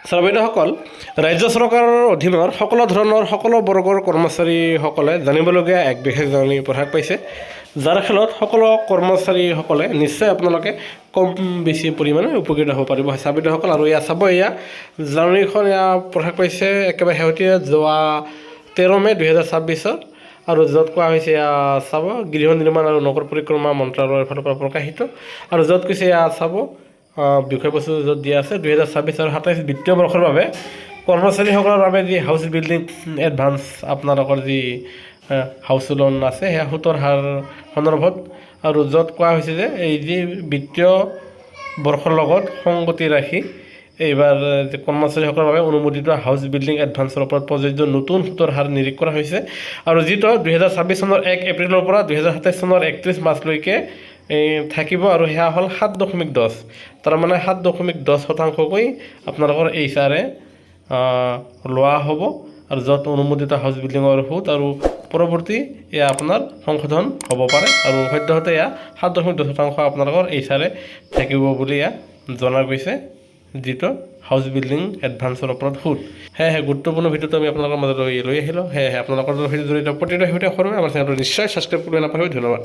শ্ৰমিকসকল ৰাজ্য চৰকাৰৰ অধীনৰ সকলো ধৰণৰ সকলো বৰ্গৰ কৰ্মচাৰীসকলে জানিবলগীয়া এক বিশেষ জাননী প্ৰকাশ পাইছে, যাৰ ফলত সকলো কৰ্মচাৰীসকলে নিশ্চয় আপোনালোকে কম বেছি পৰিমাণে উপকৃত হ'ব পাৰিব চাবিদসকল। আৰু এয়া চাব, এয়া জাননীখন প্ৰকাশ পাইছে একেবাৰে শেহতীয়া যোৱা 13 মে 2026 আৰু য'ত কোৱা হৈছে এয়া চাব গৃহ নিৰ্মাণ আৰু নগৰ পৰিক্ৰমা মন্ত্ৰালয়ৰ ফালৰ পৰা প্ৰকাশিত। আৰু য'ত কৈছে এয়া চাব বিষয়বস্তু য'ত দিয়া আছে 2026 আৰু 27 বিত্তীয় বৰ্ষৰ বাবে কৰ্মচাৰীসকলৰ বাবে যি হাউচ বিল্ডিং এডভান্স আপোনালোকৰ যি হাউচ লোন আছে সেয়া সুতৰ হাৰ সন্দৰ্ভত, আৰু য'ত কোৱা হৈছে যে এই যি বিত্তীয় বৰ্ষৰ লগত সংগতি ৰাখি এইবাৰ কৰ্মচাৰীসকলৰ বাবে অনুমোদিত হাউচ বিল্ডিং এডভান্সৰ ওপৰত প্ৰযোজ্য নতুন সুতৰ হাৰ নিৰীক্ষণ কৰা হৈছে। আৰু যিটো 2026 চনৰ 1 এপ্ৰিলৰ পৰা 2027 চনৰ 31 মাৰ্চলৈকে থাকিব, আৰু সেয়া হ'ল 7.10, তাৰমানে 7.10% আপোনালোকৰ HR লোৱা হ'ব, আৰু য'ত অনুমোদিত হাউচ বিল্ডিঙৰ সুত আৰু পৰৱৰ্তী এয়া আপোনাৰ সংশোধন হ'ব পাৰে, আৰু সদ্যহতে এয়া 7.10% আপোনালোকৰ HR থাকিব বুলি এয়া জনা গৈছে, যিটো হাউচ বিল্ডিং এডভান্সৰ ওপৰত সুত। সেয়েহে গুৰুত্বপূৰ্ণ ভিডিঅ'টো আমি আপোনালোকৰ মাজত লৈ আহিলোঁ। সেয়েহে আপোনালোকৰ ভিডিঅ' জৰিয়তে প্ৰতিটো ভিডিঅ' সৰুৱে আমাৰ চেনেলটো নিশ্চয় ছাবস্ক্ৰাইব কৰিব নাপাহৰিব। ধন্যবাদ।